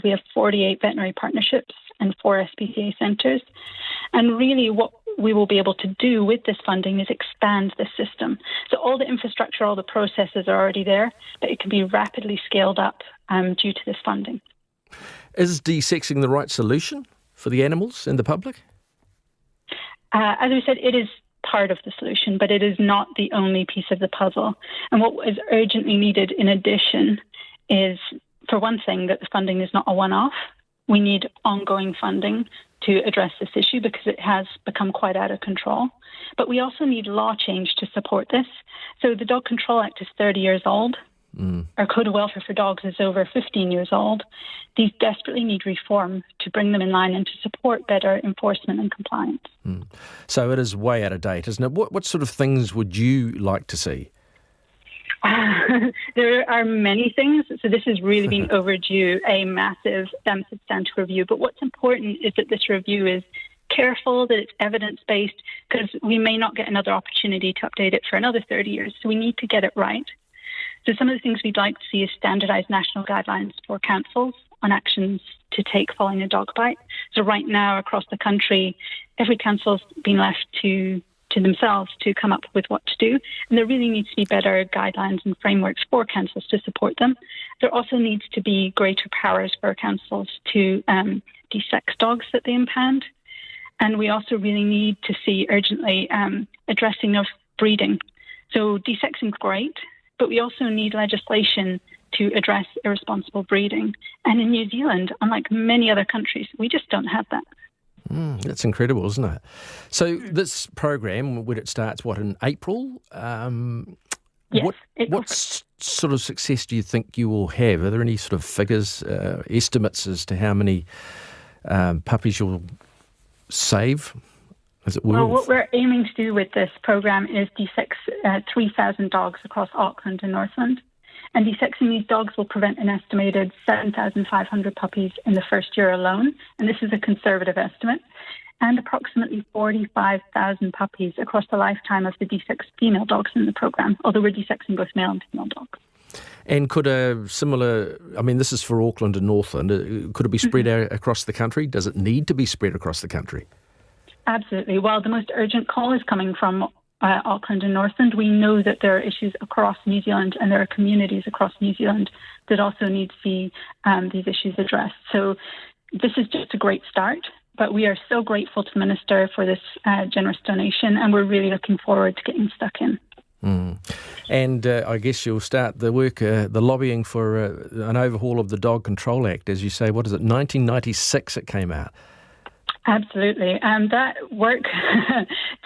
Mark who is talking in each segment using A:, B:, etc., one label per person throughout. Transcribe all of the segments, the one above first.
A: we have 48 veterinary partnerships and 4 SPCA centres. And really what we will be able to do with this funding is expand the system. So all the infrastructure, all the processes are already there, but it can be rapidly scaled up due to this funding.
B: Is desexing the right solution for the animals and the public?
A: As we said, it is part of the solution, but it is not the only piece of the puzzle. And what is urgently needed in addition is, for one thing, that the funding is not a one-off. We need ongoing funding to address this issue because it has become quite out of control. But we also need law change to support this. So the Dog Control Act is 30 years old. Our Code of Welfare for Dogs is over 15 years old. These desperately need reform to bring them in line and to support better enforcement and compliance.
B: So it is way out of date, isn't it? What sort of things would you like to see?
A: There are many things. So this is really being overdue, a massive substantive review. But what's important is that this review is careful, that it's evidence-based, because we may not get another opportunity to update it for another 30 years. So we need to get it right. So some of the things we'd like to see is standardised national guidelines for councils on actions to take following a dog bite. So right now across the country, every council's been left to themselves to come up with what to do. And there really needs to be better guidelines and frameworks for councils to support them. There also needs to be greater powers for councils to desex dogs that they impound. And we also really need to see urgently addressing of breeding. So desexing is great, but we also need legislation to address irresponsible breeding. And in New Zealand, unlike many other countries, we just don't have that.
B: That's incredible, isn't it? So this program, when it starts, in April?
A: Yes.
B: What sort of success do you think you will have? Are there any sort of figures, estimates as to how many puppies you'll save?
A: Well, what we're aiming to do with this program is desex 3,000 dogs across Auckland and Northland. And desexing these dogs will prevent an estimated 7,500 puppies in the first year alone. And this is a conservative estimate. And approximately 45,000 puppies across the lifetime of the desexed female dogs in the program, although we're desexing both male and female dogs.
B: And could a similar, this is for Auckland and Northland, could it be spread out across the country? Does it need to be spread across the country?
A: Absolutely. Well, the most urgent call is coming from Auckland and Northland. We know that there are issues across New Zealand and there are communities across New Zealand that also need to see these issues addressed. So this is just a great start, but we are so grateful to the Minister for this generous donation, and we're really looking forward to getting stuck in.
B: And I guess you'll start the work, the lobbying for an overhaul of the Dog Control Act. As you say, 1996 it came out.
A: Absolutely. That work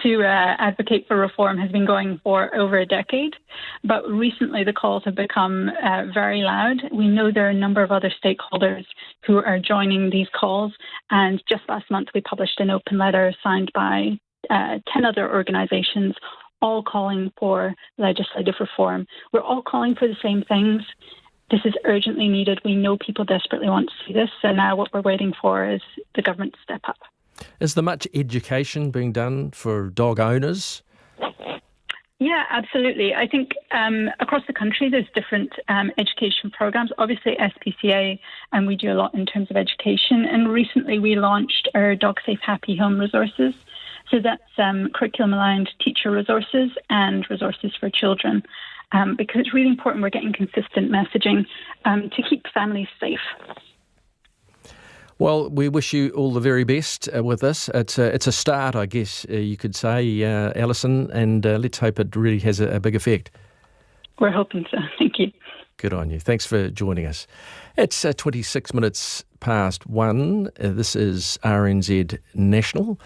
A: to advocate for reform has been going for over a decade, but recently the calls have become very loud. We know there are a number of other stakeholders who are joining these calls, and just last month we published an open letter signed by 10 other organisations, all calling for legislative reform. We're all calling for the same things. This is urgently needed. We know people desperately want to see this, and now what we're waiting for is the government to step up.
B: Is there much education being done for dog owners?
A: Yeah, absolutely. I think across the country there's different education programs. Obviously SPCA, and we do a lot in terms of education. And recently we launched our Dog Safe Happy Home resources. So that's curriculum-aligned teacher resources and resources for children. Because it's really important we're getting consistent messaging to keep families safe.
B: Well, we wish you all the very best with this. It's a start, I guess you could say, Alison, and let's hope it really has a big effect.
A: We're hoping so. Thank you.
B: Good on you. Thanks for joining us. It's 26 minutes past 1. This is RNZ National.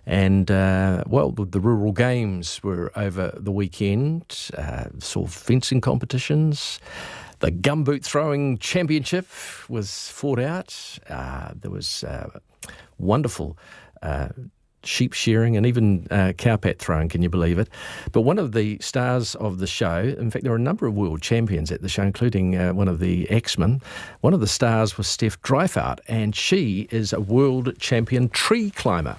B: And, the rural games were over the weekend. Saw fencing competitions. The gumboot throwing championship was fought out. There was wonderful sheep shearing and even cowpat throwing, can you believe it? But one of the stars of the show, in fact, there were a number of world champions at the show, including one of the axemen. One of the stars was Steph Dreifart, and she is a world champion tree climber.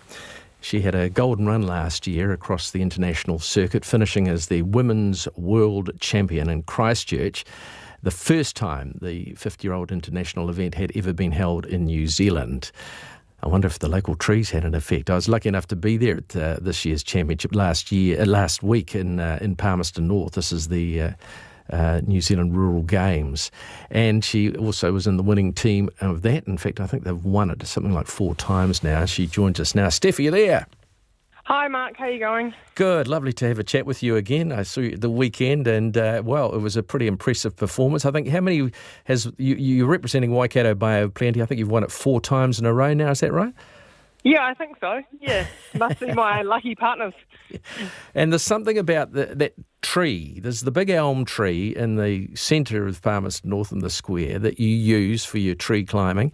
B: She had a golden run last year across the international circuit, finishing as the women's world champion in Christchurch. the first time the 50-year-old international event had ever been held in New Zealand. I wonder if the local trees had an effect. I was lucky enough to be there at this year's championship last week in Palmerston North. This is the New Zealand Rural Games. And she also was in the winning team of that. In fact, I think they've won it something like 4 times now. She joins us now. Steph, are you there?
C: Hi, Mark. How are you going?
B: Good. Lovely to have a chat with you again. I saw you at the weekend and, it was a pretty impressive performance. I think, how many you're representing Waikato Bay of Plenty. I think you've won it 4 times in a row now. Is that right?
C: Yeah, I think so. Yeah. Must be my lucky partners.
B: And there's something about that tree. There's the big elm tree in the centre of Palmerston North in the square that you use for your tree climbing.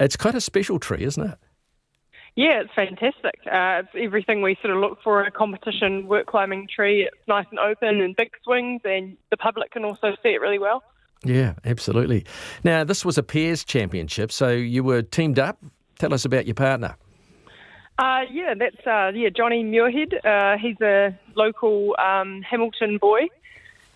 B: It's quite a special tree, isn't it?
C: Yeah, it's fantastic. It's everything we sort of look for in a competition work climbing tree. It's nice and open and big swings, and the public can also see it really well.
B: Yeah, absolutely. Now, this was a pairs championship, so you were teamed up. Tell us about your partner.
C: That's Johnny Muirhead. He's a local Hamilton boy.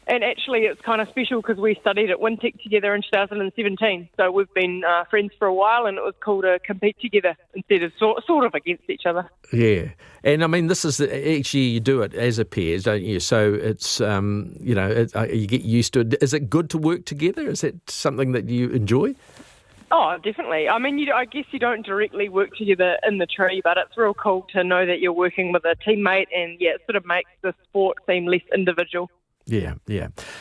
C: And actually, it's kind of special because we studied at Wintec together in 2017. So we've been friends for a while, and it was cool to compete together instead of sort of against each other.
B: Yeah. And I mean, this is each year you do it as a pairs, don't you? So it's, you get used to it. Is it good to work together? Is it something that you enjoy?
C: Oh, definitely. I mean, I guess you don't directly work together in the tree, but it's real cool to know that you're working with a teammate, and it sort of makes the sport seem less individual.
B: Yeah.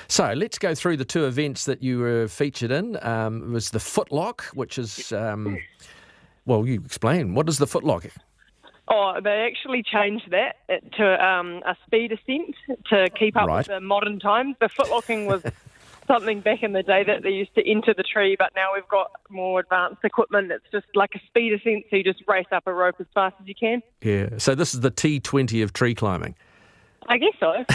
B: So let's go through the 2 events that you were featured in. It was the footlock, which is, you explain. What is the footlock?
C: Oh, they actually changed that to a speed ascent to keep up with the modern times. The footlocking was something back in the day that they used to enter the tree, but now we've got more advanced equipment. It's just like a speed ascent, so you just race up a rope as fast as you can. Yeah,
B: so this is the T20 of tree climbing.
C: I guess so.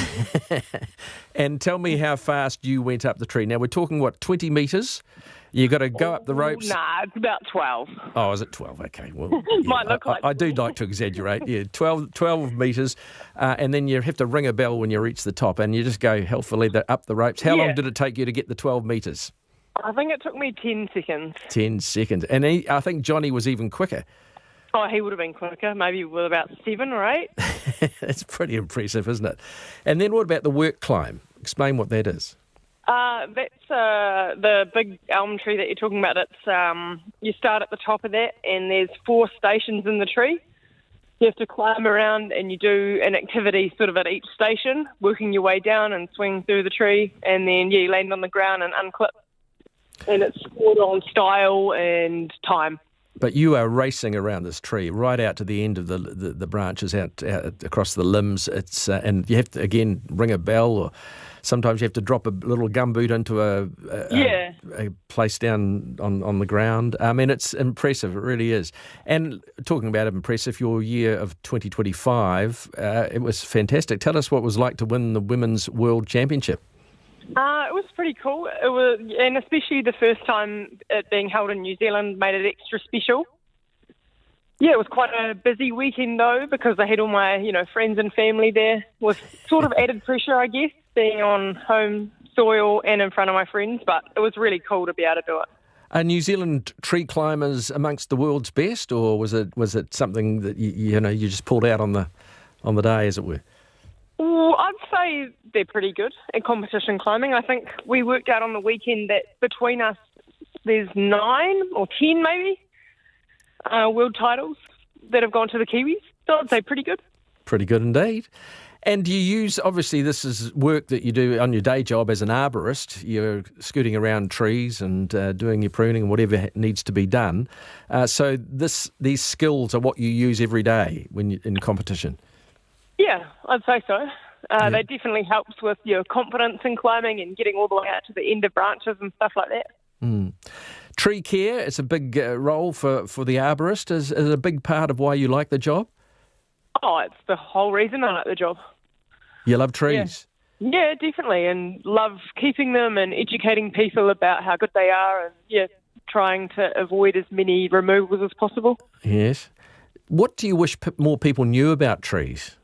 B: And tell me how fast you went up the tree. Now, we're talking, 20 metres? You got to go up the ropes?
C: Nah, it's about 12.
B: Oh, is it 12? Okay. Well,
C: Might look like
B: I do like to exaggerate. Yeah, 12 metres, and then you have to ring a bell when you reach the top, and you just go healthily up the ropes. How long did it take you to get the 12 metres?
C: I think it took me 10 seconds.
B: 10 seconds. And I think Johnny was even quicker.
C: Oh, he would have been quicker, maybe with about 7 or 8.
B: That's pretty impressive, isn't it? And then what about the work climb? Explain what that is.
C: That's the big elm tree that you're talking about. It's you start at the top of that, and there's 4 stations in the tree. You have to climb around, and you do an activity sort of at each station, working your way down and swing through the tree, and then you land on the ground and unclip. And it's scored on style and time.
B: But you are racing around this tree right out to the end of the branches, out across the limbs. It's and you have to, again, ring a bell, or sometimes you have to drop a little gumboot into a place down on the ground. I mean, it's impressive. It really is. And talking about impressive, your year of 2025, it was fantastic. Tell us what it was like to win the Women's World Championship.
C: It was pretty cool. It was, and especially the first time it being held in New Zealand made it extra special. Yeah, it was quite a busy weekend though, because I had all my, friends and family there. With sort of added pressure, I guess, being on home soil and in front of my friends. But it was really cool to be able to do it.
B: Are New Zealand tree climbers amongst the world's best, or was it something that you just pulled out on the day, as it were?
C: Well, I'd say they're pretty good at competition climbing. I think we worked out on the weekend that between us there's 9 or 10 maybe world titles that have gone to the Kiwis. So I'd say pretty good. Pretty good
B: indeed. And do you use, obviously this is work that you do on your day job as an arborist. You're scooting around trees and doing your pruning and whatever needs to be done. So these skills are what you use every day when you're in competition?
C: Yeah, I'd say so. They definitely helps with your confidence in climbing and getting all the way out to the end of branches and stuff like that.
B: Mm. Tree care, it's a big role for the arborist. Is it a big part of why you like the job?
C: Oh, it's the whole reason I like the job.
B: You love trees?
C: Yeah, definitely, and love keeping them and educating people about how good they are, and trying to avoid as many removals as possible.
B: Yes. What do you wish more people knew about trees?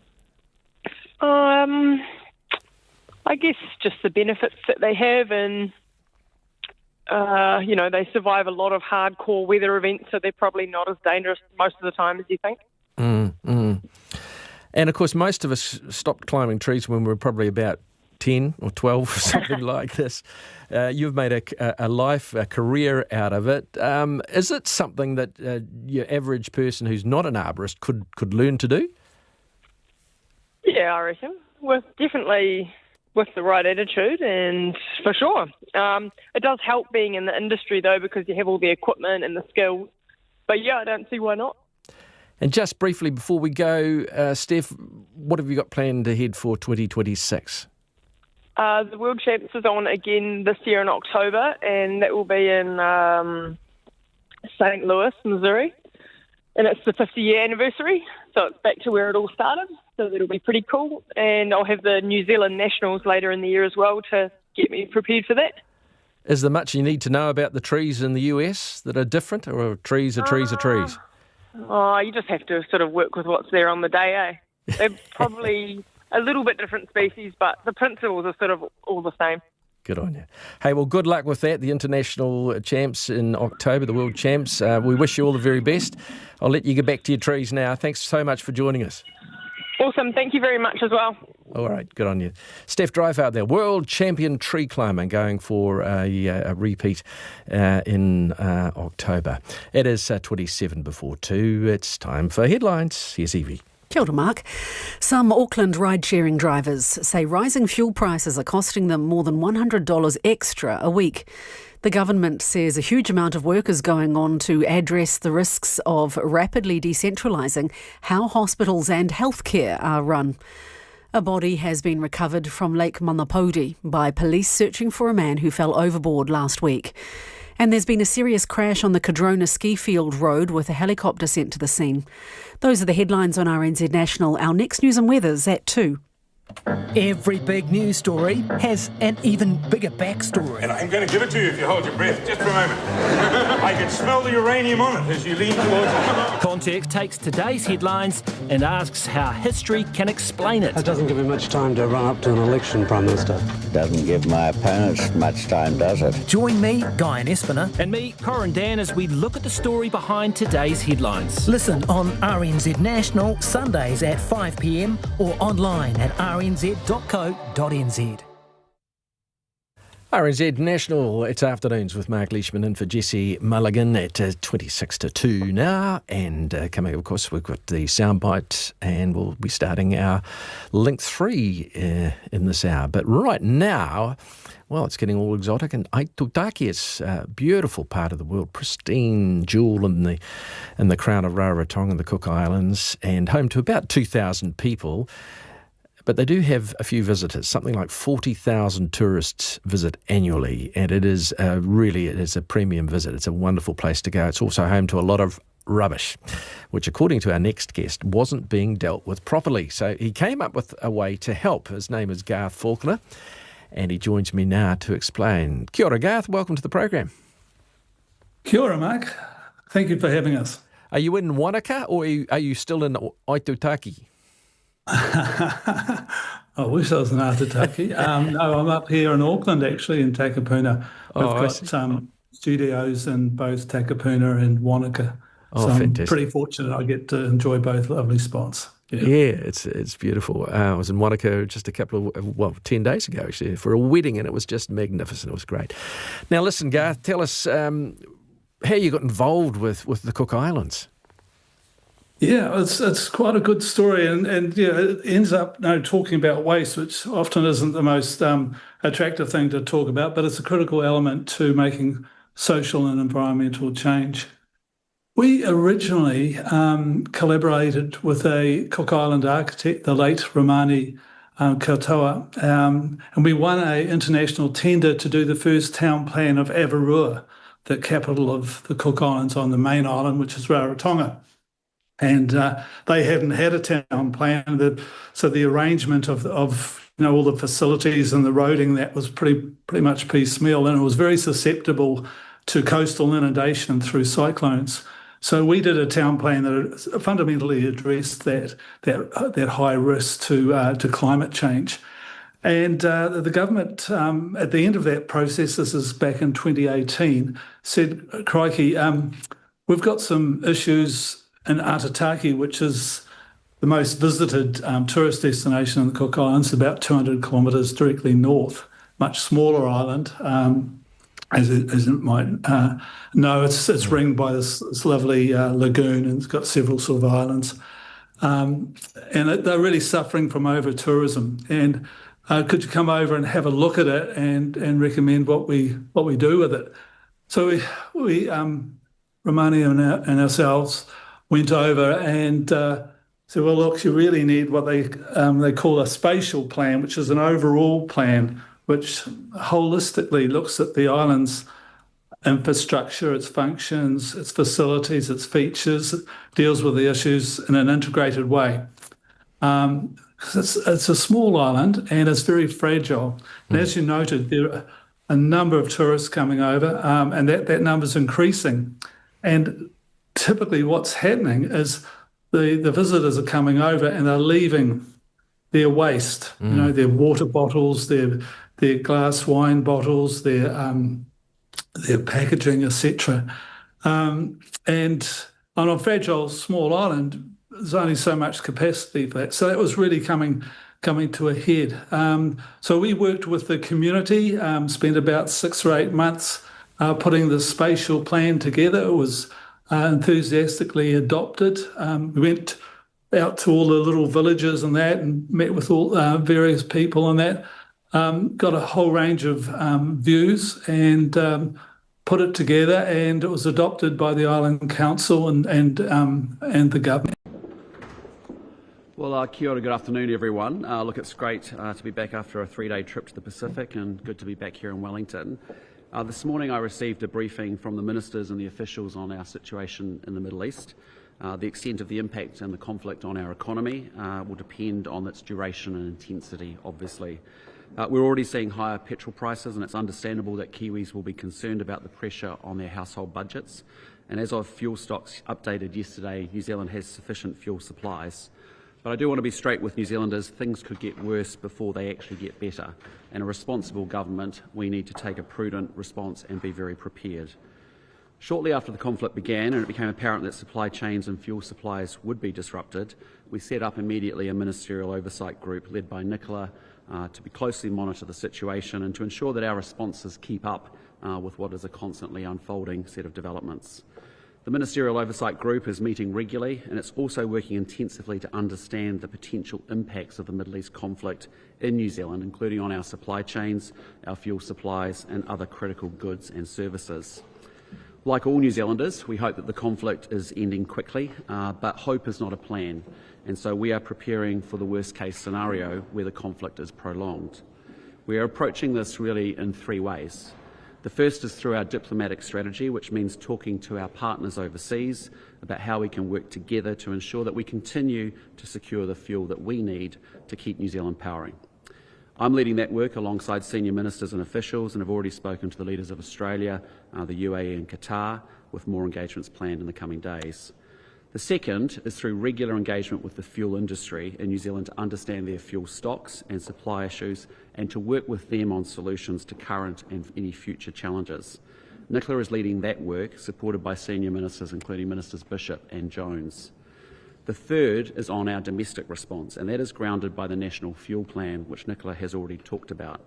C: I guess just the benefits that they have, and they survive a lot of hardcore weather events, so they're probably not as dangerous most of the time as you think.
B: And of course, most of us stopped climbing trees when we were probably about 10 or 12 or something like this. You've made a career out of it. Is it something that your average person who's not an arborist could learn to do?
C: Yeah, I reckon. Definitely with the right attitude, and for sure. It does help being in the industry, though, because you have all the equipment and the skills. But yeah, I don't see why not.
B: And just briefly before we go, Steph, what have you got planned ahead for 2026?
C: The World Champs is on again this year in October, and that will be in St. Louis, Missouri. And it's the 50-year anniversary, so it's back to where it all started. So that'll be pretty cool. And I'll have the New Zealand Nationals later in the year as well to get me prepared for that.
B: Is there much you need to know about the trees in the US that are different, or trees are trees are trees?
C: Oh, you just have to sort of work with what's there on the day, eh? They're probably a little bit different species, but the principles are sort of all the same.
B: Good on you. Hey, well, good luck with that, the international champs in October, the world champs. We wish you all the very best. I'll let you get back to your trees now. Thanks so much for joining us.
C: Awesome. Thank you very much as well.
B: All right, good on you. Steph Dreyfus there, world champion tree climber, going for a repeat in October. It is 27 before 2. It's time for headlines. Here's Evie.
D: Kia ora, Mark. Some Auckland ride-sharing drivers say rising fuel prices are costing them more than $100 extra a week. The government says a huge amount of work is going on to address the risks of rapidly decentralising how hospitals and healthcare are run. A body has been recovered from Lake Manapodi by police searching for a man who fell overboard last week. And there's been a serious crash on the Cadrona ski field road with a helicopter sent to the scene. Those are the headlines on RNZ National. Our next news and weather's at 2.
E: Every big news story has an even bigger backstory.
F: And I'm going to give it to you if you hold your breath just for a moment. I can smell the uranium on it as you lean towards it.
E: Context takes today's headlines and asks how history can explain it.
G: That doesn't give him much time to run up to an election, Prime Minister.
H: Doesn't give my opponents much time, does it?
E: Join me, Guy and Espiner. And me, Corin Dan, as we look at the story behind today's headlines. Listen on RNZ National, Sundays at 5 p.m. or online at rnz.co.nz.
B: RNZ National, it's afternoons with Mark Leishman in for Jesse Mulligan at 26 to 2 now. And coming, of course, we've got the soundbite, and we'll be starting our Link 3 in this hour. But right now, well, it's getting all exotic, and Aitutaki is a beautiful part of the world, pristine jewel in the crown of Rarotonga, the Cook Islands, and home to about 2,000 people. But they do have a few visitors, something like 40,000 tourists visit annually, and it is a premium visit. It's a wonderful place to go. It's also home to a lot of rubbish, which, according to our next guest, wasn't being dealt with properly. So he came up with a way to help. His name is Garth Faulkner, and he joins me now to explain. Kia ora, Garth. Welcome to the program.
I: Kia ora, Mark. Thank you for having us.
B: Are you in Wanaka, or are you still in Aitutaki?
I: I wish I was in Aitutaki. No, I'm up here in Auckland, actually, in Takapuna. We've got studios in both Takapuna and Wanaka. So I'm pretty fortunate I get to enjoy both lovely spots.
B: Yeah, it's beautiful. I was in Wanaka just a couple of 10 days ago, actually, for a wedding, and it was just magnificent. It was great. Now, listen, Garth, tell us how you got involved with the Cook Islands.
I: Yeah, it's quite a good story, and it ends up talking about waste, which often isn't the most attractive thing to talk about, but it's a critical element to making social and environmental change. We originally collaborated with a Cook Island architect, the late Romani Katoa, and we won an international tender to do the first town plan of Avarua, the capital of the Cook Islands on the main island, which is Rarotonga. And they hadn't had a town plan, so the arrangement of all the facilities and the roading, that was pretty much piecemeal, and it was very susceptible to coastal inundation through cyclones. So we did a town plan that fundamentally addressed that high risk to climate change. And the government, at the end of that process, this is back in 2018, said, crikey, we've got some issues in Atataki, which is the most visited tourist destination in the Cook Islands, about 200 kilometres directly north, much smaller island. As it might know, it's ringed by this lovely lagoon, and it's got several sort of islands. And they're really suffering from over-tourism. And could you come over and have a look at it and recommend what we do with it? So we Romani and ourselves went over and said, well, look, you really need what they call a spatial plan, which is an overall plan, which holistically looks at the island's infrastructure, its functions, its facilities, its features, deals with the issues in an integrated way. It's a small island and it's very fragile. And as you noted, there are a number of tourists coming over, and that number's increasing. And typically what's happening is the visitors are coming over and they're leaving their waste, their water bottles, their glass wine bottles, their packaging, etc. And on a fragile small island, there's only so much capacity for that. So that was really coming to a head. So we worked with the community, spent about 6 or 8 months putting the spatial plan together. It was enthusiastically adopted. We went out to all the little villages and that and met with all various people and that. Got a whole range of views and put it together, and it was adopted by the Island Council and the government.
J: Well, kia ora, good afternoon, everyone. Look, it's great to be back after a 3-day trip to the Pacific, and good to be back here in Wellington. This morning I received a briefing from the ministers and the officials on our situation in the Middle East. The extent of the impact and the conflict on our economy will depend on its duration and intensity, obviously. We're already seeing higher petrol prices, and it's understandable that Kiwis will be concerned about the pressure on their household budgets. And as of fuel stocks updated yesterday, New Zealand has sufficient fuel supplies. But I do want to be straight with New Zealanders. Things could get worse before they actually get better. And a responsible government, we need to take a prudent response and be very prepared. Shortly after the conflict began and it became apparent that supply chains and fuel supplies would be disrupted, we set up immediately a ministerial oversight group led by Nicola to closely monitor the situation and to ensure that our responses keep up with what is a constantly unfolding set of developments. The Ministerial Oversight Group is meeting regularly, and it's also working intensively to understand the potential impacts of the Middle East conflict in New Zealand, including on our supply chains, our fuel supplies and other critical goods and services. Like all New Zealanders, we hope that the conflict is ending quickly, but hope is not a plan, and so we are preparing for the worst-case scenario where the conflict is prolonged. We are approaching this really in 3 ways. The first is through our diplomatic strategy, which means talking to our partners overseas about how we can work together to ensure that we continue to secure the fuel that we need to keep New Zealand powering. I'm leading that work alongside senior ministers and officials, and have already spoken to the leaders of Australia, the UAE and Qatar, with more engagements planned in the coming days. The second is through regular engagement with the fuel industry in New Zealand to understand their fuel stocks and supply issues, and to work with them on solutions to current and any future challenges. Nicola is leading that work, supported by senior ministers including Ministers Bishop and Jones. The third is on our domestic response, and that is grounded by the National Fuel Plan, which Nicola has already talked about.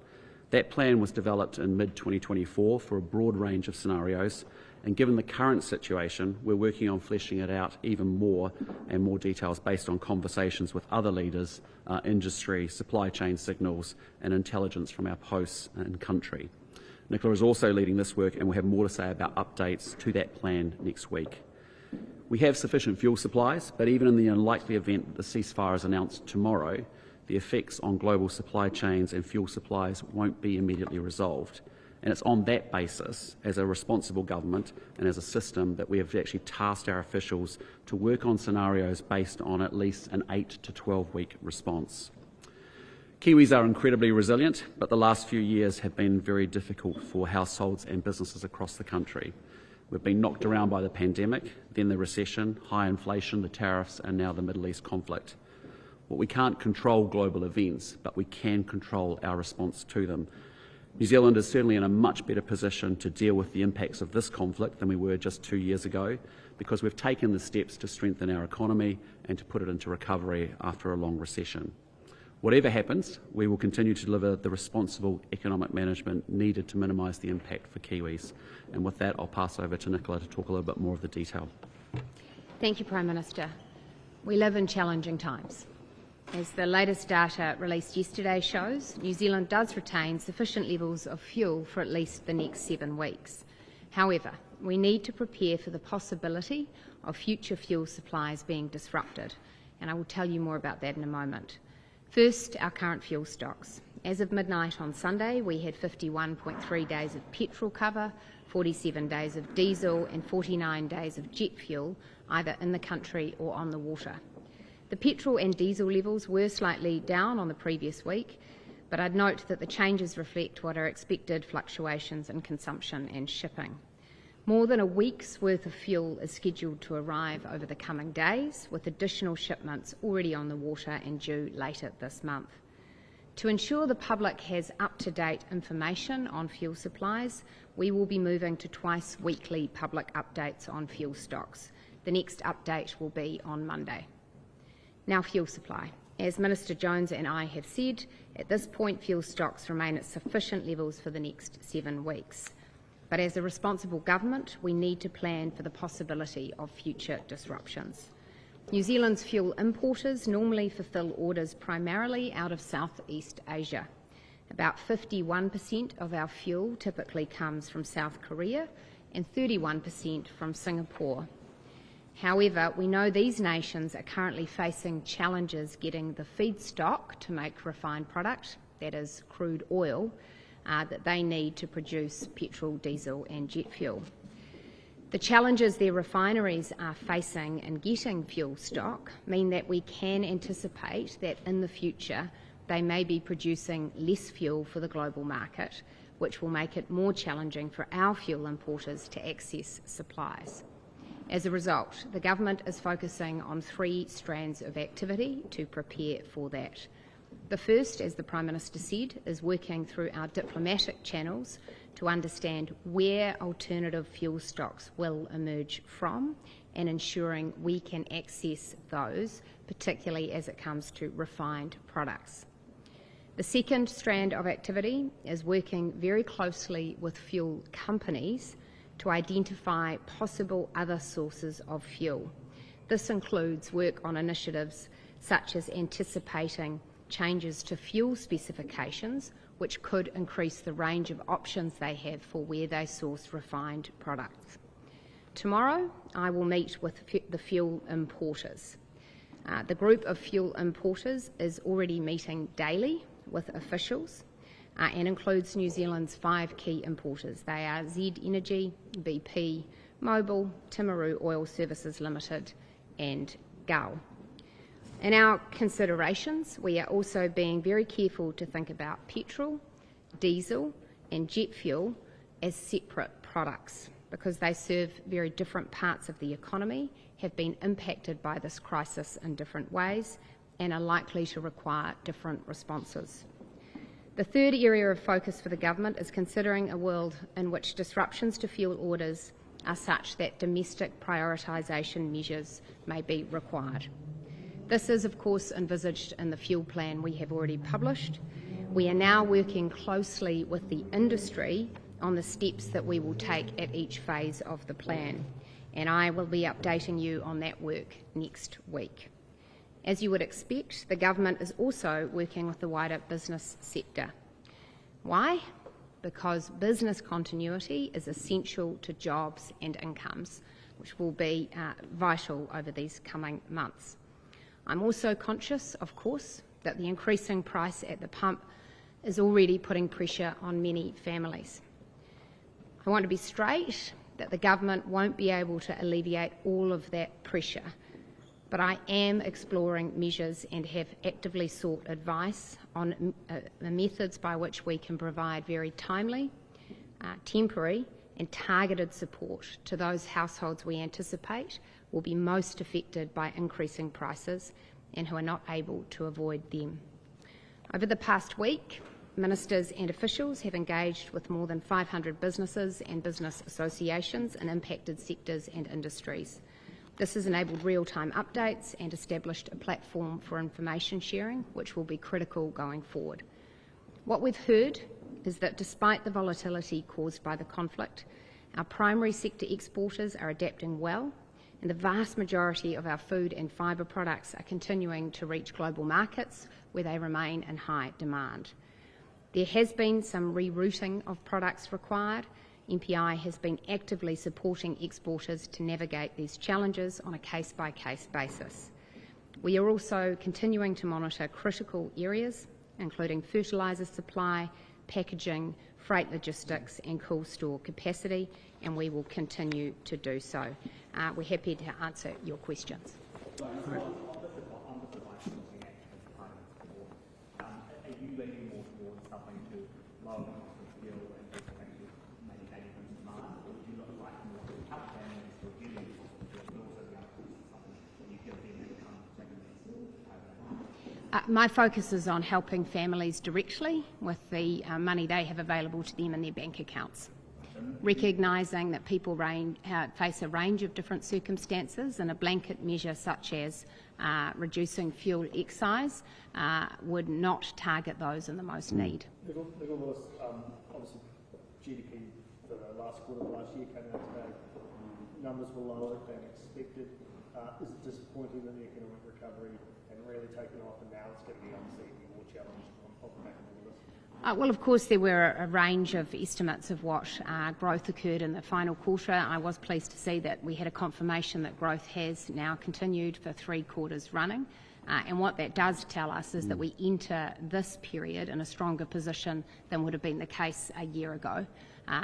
J: That plan was developed in mid-2024 for a broad range of scenarios, and given the current situation, we're working on fleshing it out even more and more details based on conversations with other leaders, industry, supply chain signals and intelligence from our posts in country. Nicola is also leading this work, and we'll have more to say about updates to that plan next week. We have sufficient fuel supplies, but even in the unlikely event that the ceasefire is announced tomorrow, the effects on global supply chains and fuel supplies won't be immediately resolved. And it's on that basis, as a responsible government and as a system, that we have actually tasked our officials to work on scenarios based on at least an 8 to 12-week response. Kiwis are incredibly resilient, but the last few years have been very difficult for households and businesses across the country. We've been knocked around by the pandemic, then the recession, high inflation, the tariffs and now the Middle East conflict. Well, we can't control global events, but we can control our response to them. New Zealand is certainly in a much better position to deal with the impacts of this conflict than we were just 2 years ago, because we've taken the steps to strengthen our economy and to put it into recovery after a long recession. Whatever happens, we will continue to deliver the responsible economic management needed to minimise the impact for Kiwis. And with that, I'll pass over to Nicola to talk a little bit more of the detail.
K: Thank you, Prime Minister. We live in challenging times. As the latest data released yesterday shows, New Zealand does retain sufficient levels of fuel for at least the next 7 weeks. However, we need to prepare for the possibility of future fuel supplies being disrupted, and I will tell you more about that in a moment. First, our current fuel stocks. As of midnight on Sunday, we had 51.3 days of petrol cover, 47 days of diesel and 49 days of jet fuel, either in the country or on the water. The petrol and diesel levels were slightly down on the previous week, but I'd note that the changes reflect what are expected fluctuations in consumption and shipping. More than a week's worth of fuel is scheduled to arrive over the coming days, with additional shipments already on the water and due later this month. To ensure the public has up-to-date information on fuel supplies, we will be moving to twice-weekly public updates on fuel stocks. The next update will be on Monday. Now, fuel supply. As Minister Jones and I have said, at this point fuel stocks remain at sufficient levels for the next 7 weeks. But as a responsible government, we need to plan for the possibility of future disruptions. New Zealand's fuel importers normally fulfil orders primarily out of Southeast Asia. About 51% of our fuel typically comes from South Korea and 31% from Singapore. However, we know these nations are currently facing challenges getting the feedstock to make refined product, that is crude oil, that they need to produce petrol, diesel and jet fuel. The challenges their refineries are facing in getting fuel stock mean that we can anticipate that in the future they may be producing less fuel for the global market, which will make it more challenging for our fuel importers to access supplies. As a result, the government is focusing on 3 strands of activity to prepare for that. The first, as the Prime Minister said, is working through our diplomatic channels to understand where alternative fuel stocks will emerge from and ensuring we can access those, particularly as it comes to refined products. The second strand of activity is working very closely with fuel companies to identify possible other sources of fuel. This includes work on initiatives such as anticipating changes to fuel specifications, which could increase the range of options they have for where they source refined products. Tomorrow, I will meet with the fuel importers. The group of fuel importers is already meeting daily with officials and includes New Zealand's 5 key importers. They are Z Energy, BP, Mobil, Timaru Oil Services Limited and Gull. In our considerations, we are also being very careful to think about petrol, diesel and jet fuel as separate products because they serve very different parts of the economy, have been impacted by this crisis in different ways and are likely to require different responses. The third area of focus for the government is considering a world in which disruptions to fuel orders are such that domestic prioritisation measures may be required. This is, of course, envisaged in the fuel plan we have already published. We are now working closely with the industry on the steps that we will take at each phase of the plan, and I will be updating you on that work next week. As you would expect, the government is also working with the wider business sector. Why? Because business continuity is essential to jobs and incomes, which will be vital over these coming months. I'm also conscious, of course, that the increasing price at the pump is already putting pressure on many families. I want to be straight that the government won't be able to alleviate all of that pressure, but I am exploring measures and have actively sought advice on the methods by which we can provide very timely, temporary and targeted support to those households we anticipate will be most affected by increasing prices and who are not able to avoid them. Over the past week, ministers and officials have engaged with more than 500 businesses and business associations in impacted sectors and industries. This has enabled real-time updates and established a platform for information sharing, which will be critical going forward. What we've heard is that despite the volatility caused by the conflict, our primary sector exporters are adapting well, and the vast majority of our food and fibre products are continuing to reach global markets where they remain in high demand. There has been some rerouting of products required. MPI has been actively supporting exporters to navigate these challenges on a case-by-case basis. We are also continuing to monitor critical areas, including fertiliser supply, packaging, freight logistics and cool store capacity, and we will continue to do so. We're happy to answer your questions. My focus is on helping families directly with the money they have available to them in their bank accounts, recognising that people face a range of different circumstances, and a blanket measure such as reducing fuel excise would not target those in the most need.
L: Obviously, GDP for the last quarter of last year came out today. Numbers were lower than expected. Is it disappointing that the economic recovery and really taken off, and now it's going to be obviously more challenged on the back of all this?
K: Well, of course, there were a range of estimates of what growth occurred in the final quarter. I was pleased to see that we had a confirmation that growth has now continued for 3 quarters running. And what that does tell us is that we enter this period in a stronger position than would have been the case a year ago,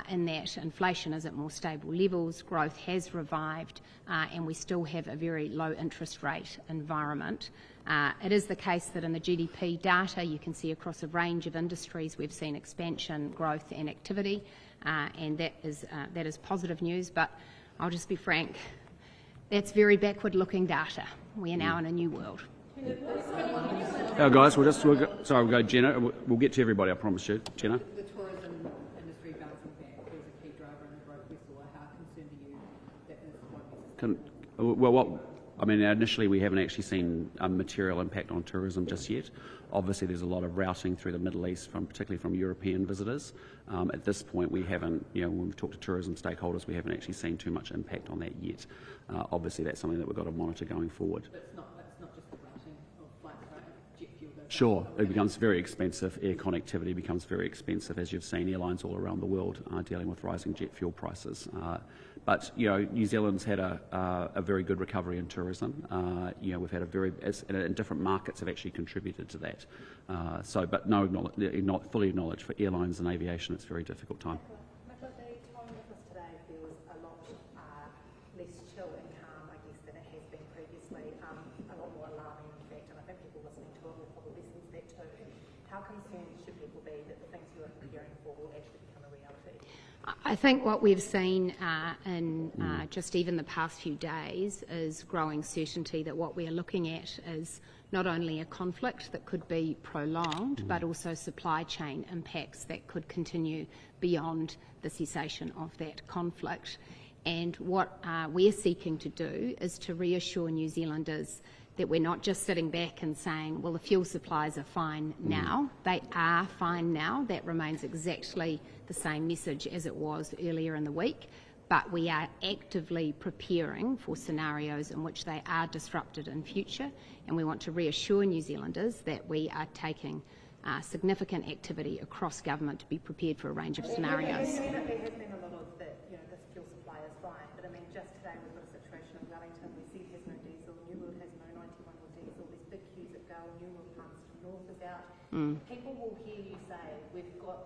K: in that inflation is at more stable levels, growth has revived, and we still have a very low interest rate environment. It is the case that in the GDP data you can see across a range of industries we've seen expansion, growth and activity, and that is positive news, but I'll just be frank, that's very backward-looking data. We are now in a new world.
J: Guys, we'll go Jenna. We'll get to everybody, I promise you. Jenna?
D: The tourism industry bouncing back was a key driver in the growth we saw. How concerned are you that this won't be sustained?
J: Initially we haven't actually seen a material impact on tourism just yet. Obviously there's a lot of routing through the Middle East, particularly from European visitors. At this point we haven't, when we've talked to tourism stakeholders, we haven't actually seen too much impact on that yet. Obviously that's something that we've got to monitor going forward.
D: It's not just the routing of flights, right? Jet fuel goes
J: Sure, it becomes very expensive. Air connectivity becomes very expensive, as you've seen airlines all around the world dealing with rising jet fuel prices. But New Zealand's had a very good recovery in tourism. We've had and different markets have actually contributed to that. But no, fully acknowledged for airlines and aviation, it's a very difficult time.
M: The tone of this today feels a lot less chill and calm, I guess, than it has been previously. A lot more alarming, in fact, and I think people listening to it will probably sense that too. How concerned should people be that the things you are preparing for will actually become a reality?
K: I think what we've seen in just even the past few days is growing certainty that what we are looking at is not only a conflict that could be prolonged, but also supply chain impacts that could continue beyond the cessation of that conflict. And what we're seeking to do is to reassure New Zealanders that we're not just sitting back and saying, well, the fuel supplies are fine now. They are fine now. That remains exactly the same message as it was earlier in the week. But we are actively preparing for scenarios in which they are disrupted in future, and we want to reassure New Zealanders that we are taking significant activity across government to be prepared for a range of scenarios.
M: There has been a lot of that, this fuel supply is fine, but just today we've got a situation in Wellington, we see it has no diesel, New World has no 91 or diesel, there's big queues at Gull, New World plants to the north is out. People will hear you say, we've got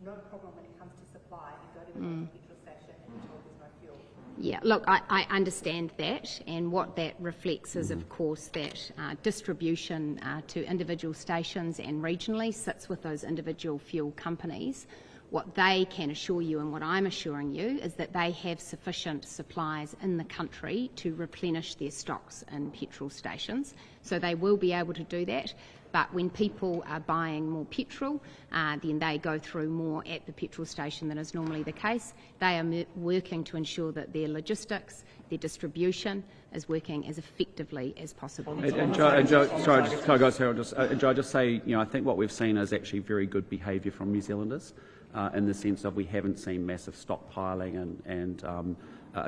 M: no problem when it comes to supply, and go to the petrol station and you're told there's no fuel.
K: Yeah, look, I understand that, and what that reflects is, of course, that distribution to individual stations and regionally sits with those individual fuel companies. What they can assure you and what I'm assuring you is that they have sufficient supplies in the country to replenish their stocks in petrol stations. So they will be able to do that. But when people are buying more petrol, then they go through more at the petrol station than is normally the case. They are working to ensure that their logistics, their distribution is working as effectively as possible.
J: Joe, just say, I think what we've seen is actually very good behaviour from New Zealanders in the sense of we haven't seen massive stockpiling and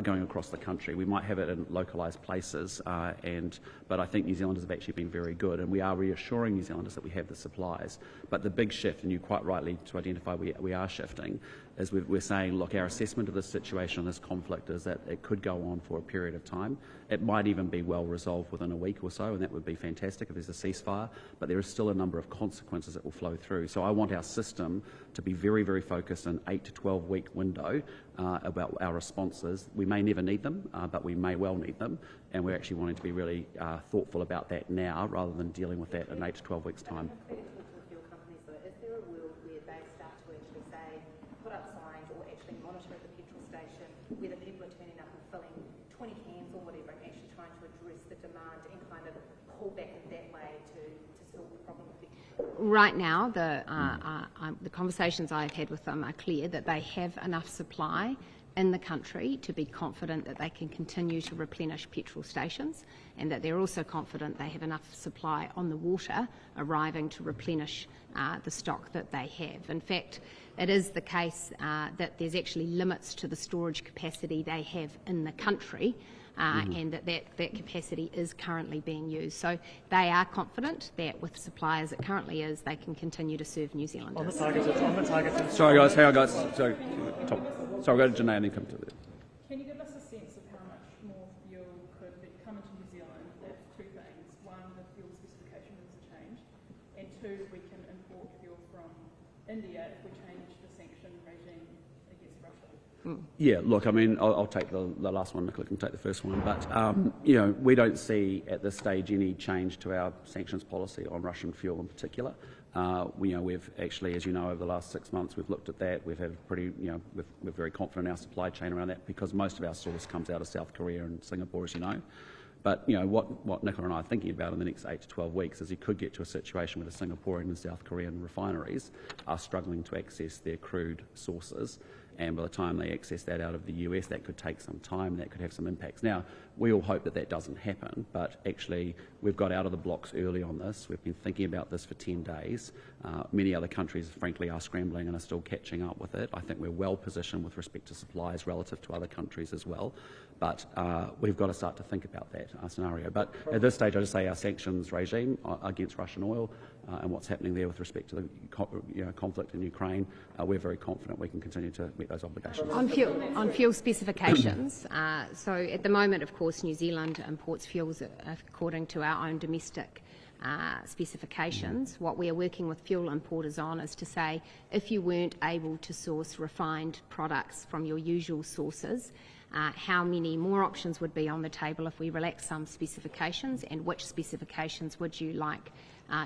J: going across the country. We might have it in localised places, but I think New Zealanders have actually been very good, and we are reassuring New Zealanders that we have the supplies. But the big shift, and you quite rightly to identify we are shifting, is we're saying, look, our assessment of this situation, this conflict, is that it could go on for a period of time. It might even be well resolved within a week or so, and that would be fantastic if there's a ceasefire, but there is still a number of consequences that will flow through. So I want our system to be very, very focused in 8 to 12 week window about our responses. We may never need them, but we may well need them, and we're actually wanting to be really thoughtful about that now rather than dealing with that in 8 to 12 weeks' time.
M: Is there a world where they start to actually say, put up signs or actually monitor at the petrol station whether people are turning up and filling 20 cans or whatever and actually trying to address the demand and kind of pull back in that way to solve the problem?
K: Right now, the conversations I've had with them are clear that they have enough supply in the country to be confident that they can continue to replenish petrol stations, and that they're also confident they have enough supply on the water arriving to replenish the stock that they have. In fact, it is the case that there's actually limits to the storage capacity they have in the country, and that capacity is currently being used. So they are confident that with supply as it currently is, they can continue to serve New Zealanders.
J: On the target. Sorry guys, hang on guys. Sorry, Tom. Sorry, we'll go to Janae and then come to it.
N: Can you give us a sense of how much more fuel could come into New Zealand if two things? One, the fuel specification rules are changed, and two, we can import fuel from India if we change the sanction regime against Russia?
J: Yeah, look, I mean, I'll take the last one, Nicola can take the first one, but, we don't see at this stage any change to our sanctions policy on Russian fuel in particular. We've actually, as you know, over the last 6 months, we've looked at that. We've had we're very confident in our supply chain around that because most of our source comes out of South Korea and Singapore, as you know. But what Nicola and I are thinking about in the next 8 to 12 weeks is you could get to a situation where the Singaporean and South Korean refineries are struggling to access their crude sources. And by the time they access that out of the US, that could take some time, that could have some impacts. Now, we all hope that that doesn't happen, but actually we've got out of the blocks early on this. We've been thinking about this for 10 days. Many other countries, frankly, are scrambling and are still catching up with it. I think we're well positioned with respect to supplies relative to other countries as well. But we've got to start to think about that scenario. But at this stage, I just say our sanctions regime against Russian oil and what's happening there with respect to the conflict in Ukraine, we're very confident we can continue to meet those obligations.
K: On fuel specifications, so at the moment, of course, New Zealand imports fuels according to our own domestic specifications. What we are working with fuel importers on is to say, if you weren't able to source refined products from your usual sources, how many more options would be on the table if we relax some specifications, and which specifications would you like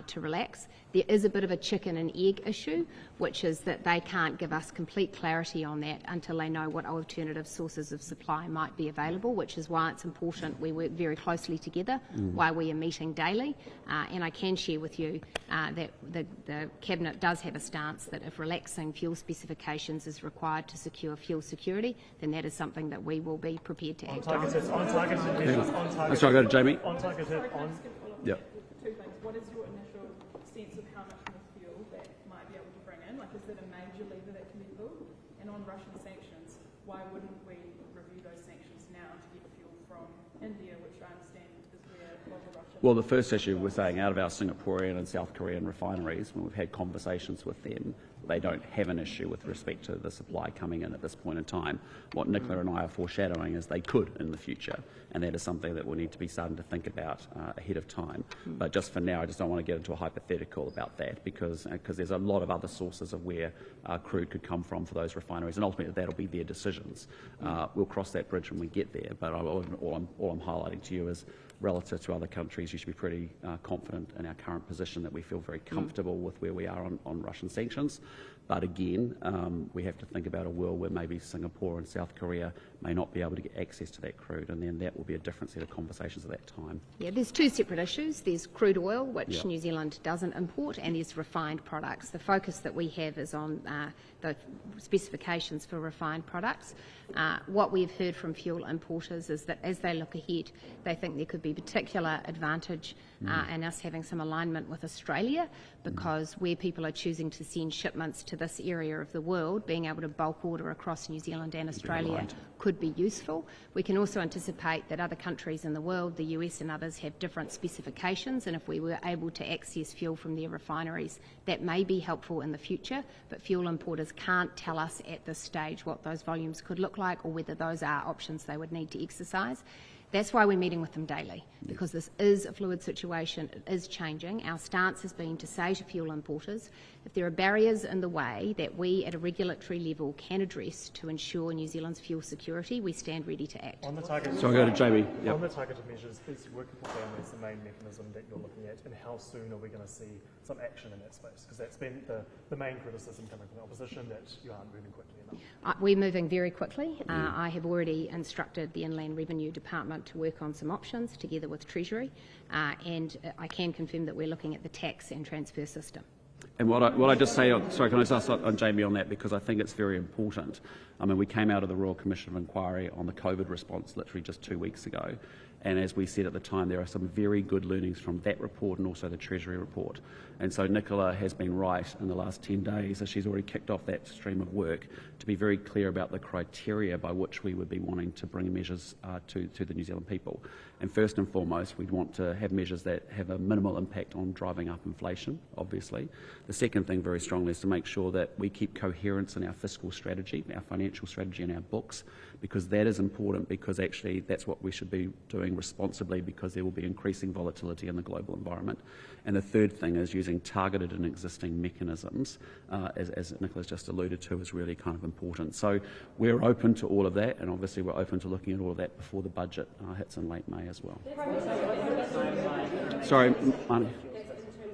K: to relax? There is a bit of a chicken and egg issue, which is that they can't give us complete clarity on that until they know what alternative sources of supply might be available, which is why it's important we work very closely together, why we are meeting daily. And I can share with you that the Cabinet does have a stance that if relaxing fuel specifications is required to secure fuel security, then that is something that we will be prepared to act on.
J: Let's try to go to Jamie. Yep.
N: Two things. What is your initial sense of how much more fuel that might be able to bring in? Like, is there a major lever that can be pulled? And on Russian sanctions, why wouldn't we review those sanctions now to get fuel from India, which I understand is where a lot of Russia...
J: Well, the first issue we're saying out of our Singaporean and South Korean refineries, when we've had conversations with them, they don't have an issue with respect to the supply coming in at this point in time. What Nicola and I are foreshadowing is they could in the future, and that is something that we'll need to be starting to think about ahead of time. But just for now, I just don't want to get into a hypothetical about that because there's a lot of other sources of where crude could come from for those refineries, and ultimately that'll be their decisions. We'll cross that bridge when we get there, but all I'm highlighting to you is relative to other countries, you should be pretty confident in our current position that we feel very comfortable with where we are on Russian sanctions. But again, we have to think about a world where maybe Singapore and South Korea may not be able to get access to that crude, and then that will be a different set of conversations at that time.
K: Yeah, there's two separate issues. There's crude oil, which New Zealand doesn't import, and there's refined products. The focus that we have is on the specifications for refined products. What we've heard from fuel importers is that as they look ahead, they think there could be particular advantage in us having some alignment with Australia, because where people are choosing to send shipments to this area of the world, being able to bulk order across New Zealand and Australia could be useful. We can also anticipate that other countries in the world, the US and others, have different specifications, and if we were able to access fuel from their refineries, that may be helpful in the future, but fuel importers can't tell us at this stage what those volumes could look like or whether those are options they would need to exercise. That's why we're meeting with them daily, because this is a fluid situation, it is changing. Our stance has been to say to fuel importers, if there are barriers in the way that we at a regulatory level can address to ensure New Zealand's fuel security, we stand ready to act.
L: On the target,
J: so I'll go to Jamie.
L: On the targeted measures, is working for families the main mechanism that you're looking at, and how soon are we going to see some action in that space? Because that's been the main criticism coming from the opposition, that you aren't moving quickly enough.
K: We're moving very quickly. I have already instructed the Inland Revenue Department to work on some options together with Treasury, and I can confirm that we're looking at the tax and transfer system.
J: And what I just say, sorry, can I just ask on Jamie on that, because I think it's very important. I mean, we came out of the Royal Commission of Inquiry on the COVID response literally just 2 weeks ago, and as we said at the time, there are some very good learnings from that report and also the Treasury report. And so Nicola has been right in the last 10 days, as she's already kicked off that stream of work, to be very clear about the criteria by which we would be wanting to bring measures to the New Zealand people. And first and foremost, we'd want to have measures that have a minimal impact on driving up inflation, obviously. The second thing very strongly is to make sure that we keep coherence in our fiscal strategy, our financial strategy and our books, because that is important, because actually that's what we should be doing responsibly, because there will be increasing volatility in the global environment. And the third thing is using targeted and existing mechanisms, as Nicola's just alluded to, is really kind of important. So we're open to all of that, and obviously we're open to looking at all of that before the budget hits in late May as well. Sorry, Marnie.
O: In terms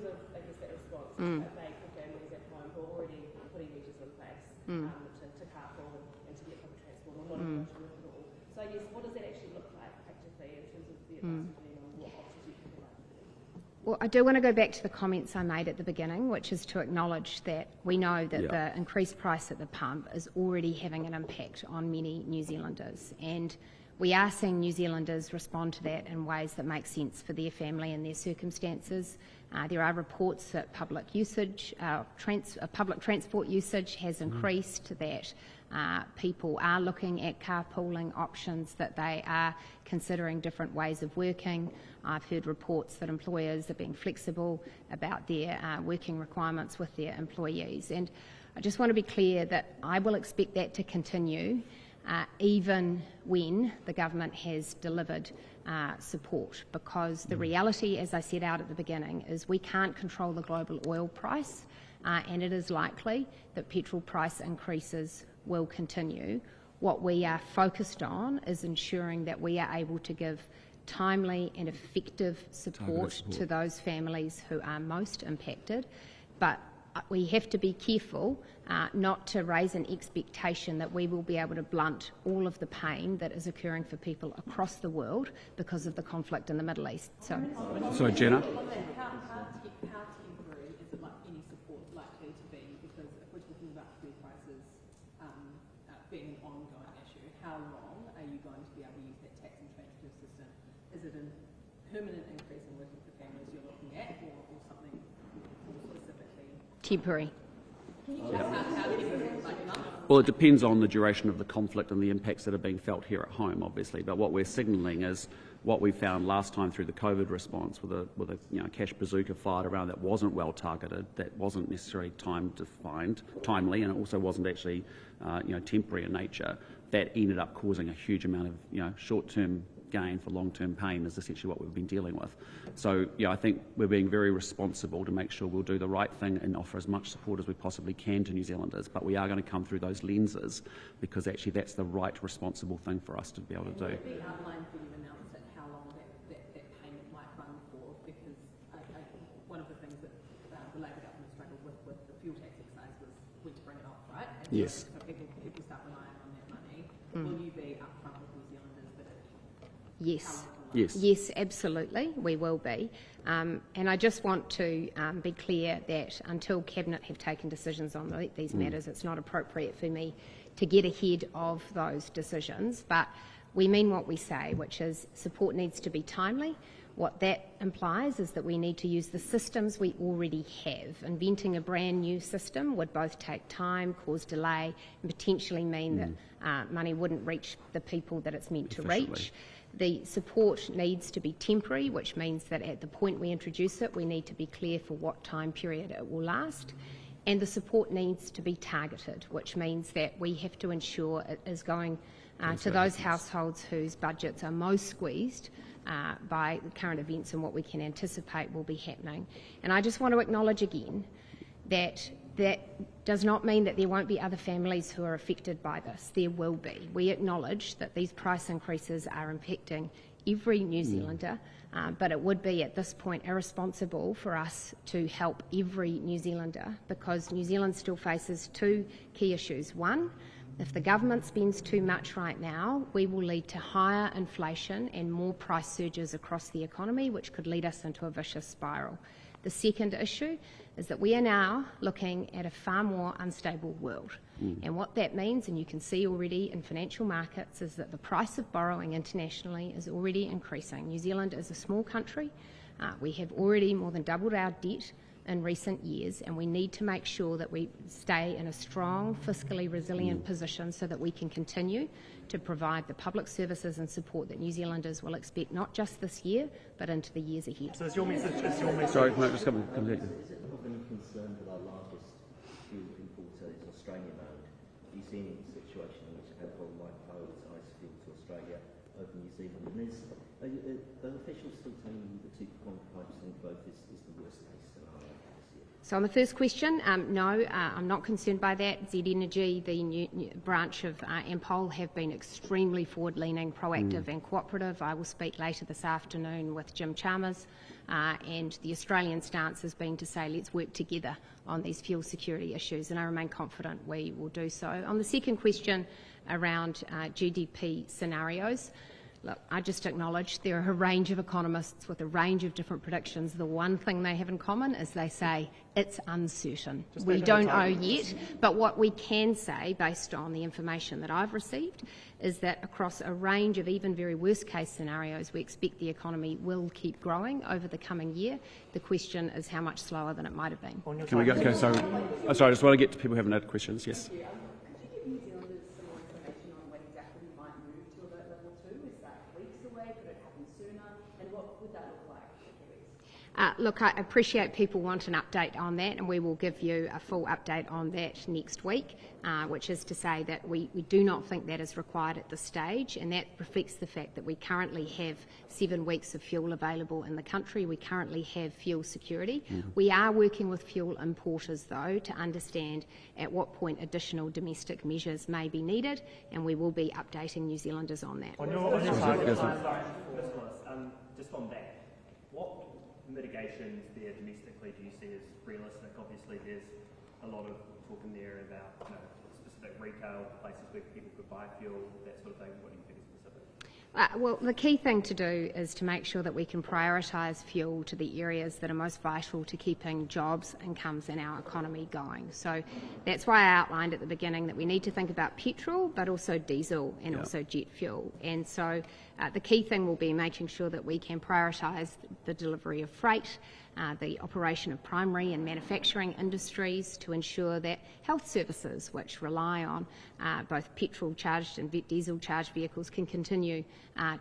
O: of, I guess, that response, vague for families at home who are already putting measures in place to carpool and to get public transport, or not able to work at all. So I guess, what does that actually look like practically in terms of the advice you're giving on what options you can provide?
K: Well, I do want to go back to the comments I made at the beginning, which is to acknowledge that we know that the increased price at the pump is already having an impact on many New Zealanders, and we are seeing New Zealanders respond to that in ways that make sense for their family and their circumstances. There are reports that public transport usage has increased, that people are looking at carpooling options, that they are considering different ways of working. I've heard reports that employers are being flexible about their working requirements with their employees. And I just want to be clear that I will expect that to continue, even when the government has delivered support, because the reality, as I set out at the beginning, is we can't control the global oil price, and it is likely that petrol price increases will continue. What we are focused on is ensuring that we are able to give timely and effective support to those families who are most impacted, but we have to be careful not to raise an expectation that we will be able to blunt all of the pain that is occurring for people across the world because of the conflict in the Middle East.
J: So Jenna?
O: How temporary is it, like any support likely to be? Because if we're talking about fuel prices being an ongoing issue, how long are you going to be able to use that tax and transfer system? Is it a permanent increase in working for families you're looking at, or something more specifically
K: temporary?
J: Well, it depends on the duration of the conflict and the impacts that are being felt here at home, obviously. But what we're signalling is what we found last time through the COVID response, with a cash bazooka fired around that wasn't well targeted, that wasn't necessarily timely, and it also wasn't actually temporary in nature. That ended up causing a huge amount of short-term gain for long-term pain, is essentially what we've been dealing with. So I think we're being very responsible to make sure we'll do the right thing and offer as much support as we possibly can to New Zealanders, but we are going to come through those lenses, because actually that's the right responsible thing for us to be able to do.
O: Would it be outlined for you announced at how long that payment might run for? Because one of the things that the Labor government struggled with the fuel tax exercise was
J: Yes.
O: So people start relying on that money. Will you be upfront with New Zealanders that
K: Yes.
J: Yes.
K: Yes, absolutely, we will be. And I just want to be clear that until Cabinet have taken decisions on these matters, it's not appropriate for me to get ahead of those decisions. But we mean what we say, which is support needs to be timely. What that implies is that we need to use the systems we already have. Inventing a brand new system would both take time, cause delay, and potentially mean that money wouldn't reach the people that it's meant to reach. The support needs to be temporary, which means that at the point we introduce it, we need to be clear for what time period it will last. And the support needs to be targeted, which means that we have to ensure it is going to those households whose budgets are most squeezed by the current events and what we can anticipate will be happening. And I just want to acknowledge again that that does not mean that there won't be other families who are affected by this. There will be. We acknowledge that these price increases are impacting every New Zealander, but it would be at this point irresponsible for us to help every New Zealander, because New Zealand still faces two key issues. One, if the government spends too much right now, we will lead to higher inflation and more price surges across the economy, which could lead us into a vicious spiral. The second issue is that we are now looking at a far more unstable world. And what that means, and you can see already in financial markets, is that the price of borrowing internationally is already increasing. New Zealand is a small country. We have already more than doubled our debt in recent years, and we need to make sure that we stay in a strong, fiscally resilient position so that we can continue to provide the public services and support that New Zealanders will expect not just this year, but into the years ahead.
L: So is your message...
J: Sorry, can I just come to you?
P: Is it of any concern that our largest fuel importer is Australian-owned? Do you see any situation in which alcohol might flow its ice fuel to Australia over New Zealand? And are officials still telling you that 2.5% growth is the worst case scenario this year?
K: So on the first question, no, I'm not concerned by that. Z Energy, the new branch of Ampol, have been extremely forward-leaning, proactive and cooperative. I will speak later this afternoon with Jim Chalmers, and the Australian stance has been to say let's work together on these fuel security issues, and I remain confident we will do so. On the second question around GDP scenarios, look, I just acknowledge there are a range of economists with a range of different predictions. The one thing they have in common is they say it's uncertain. We don't know yet, but what we can say, based on the information that I've received, is that across a range of even very worst case scenarios, we expect the economy will keep growing over the coming year. The question is how much slower than it might have been.
J: Can we go? Okay, so, sorry, I just want to get to people who haven't had questions. Yes.
K: Look, I appreciate people want an update on that, and we will give you a full update on that next week, which is to say that we do not think that is required at this stage, and that reflects the fact that we currently have 7 weeks of fuel available in the country. We currently have fuel security. We are working with fuel importers, though, to understand at what point additional domestic measures may be needed, and we will be updating New Zealanders on that.
L: On your target, just on that, what mitigations there domestically do you see as realistic? Obviously there's a lot of talk in there about specific retail places where people could buy fuel, that sort of thing. What do you think is specific?
K: Well, the key thing to do is to make sure that we can prioritise fuel to the areas that are most vital to keeping jobs, incomes and our economy going. So that's why I outlined at the beginning that we need to think about petrol, but also diesel and also jet fuel. And so the key thing will be making sure that we can prioritise the delivery of freight, the operation of primary and manufacturing industries to ensure that health services, which rely on both petrol-charged and diesel-charged vehicles, can continue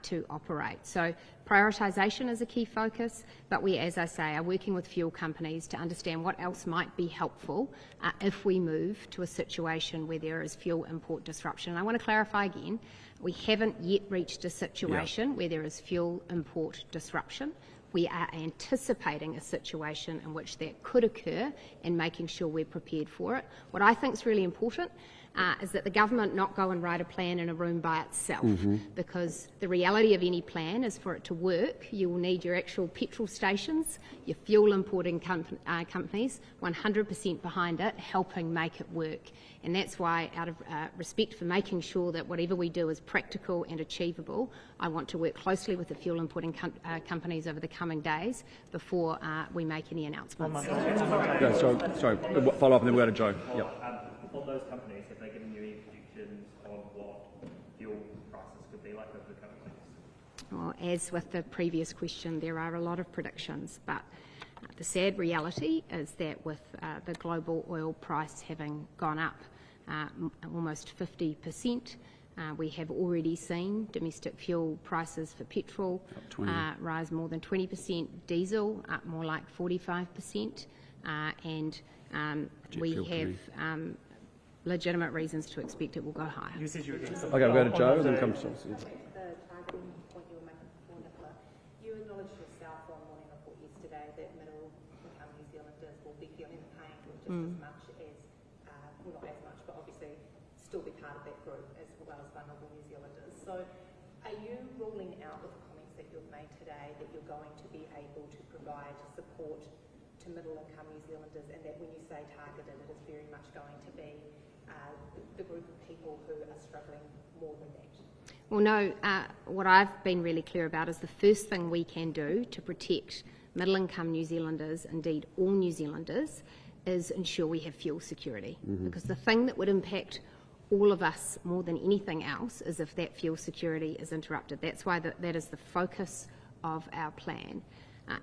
K: to operate. So prioritisation is a key focus, but we, as I say, are working with fuel companies to understand what else might be helpful if we move to a situation where there is fuel import disruption. And I want to clarify again, we haven't yet reached a situation where there is fuel import disruption. We are anticipating a situation in which that could occur and making sure we're prepared for it. What I think is really important is that the government not go and write a plan in a room by itself, because the reality of any plan is for it to work, you will need your actual petrol stations, your fuel importing companies, 100% behind it, helping make it work. And that's why, out of respect for making sure that whatever we do is practical and achievable, I want to work closely with the fuel importing companies over the coming days before we make any announcements.
J: Yeah, sorry, follow up and then we'll go to Joe.
L: On those companies, have they given you any predictions on what fuel prices could be like over the coming weeks?
K: Well, as with the previous question, there are a lot of predictions, but the sad reality is that with the global oil price having gone up almost 50%, we have already seen domestic fuel prices for petrol rise more than 20%, diesel up more like 45%, and we have legitimate reasons to expect it will go higher.
J: Okay, we'll go to Joe and then come to
M: the targeting point you were making before, Nicola. You acknowledged yourself on Morning Report yesterday that middle-income New Zealanders will be feeling the pain just as much as, well, not as much, but obviously still be part of that group as well as vulnerable New Zealanders. So are you ruling out with the comments that you've made today that you're going to be able to provide support to middle-income New Zealanders, and that when you say targeted, it is very much going to be the group of people who are struggling more than that?
K: Well, no, what I've been really clear about is the first thing we can do to protect middle-income New Zealanders, indeed all New Zealanders, is ensure we have fuel security. Because the thing that would impact all of us more than anything else is if that fuel security is interrupted. That's why that is the focus of our plan.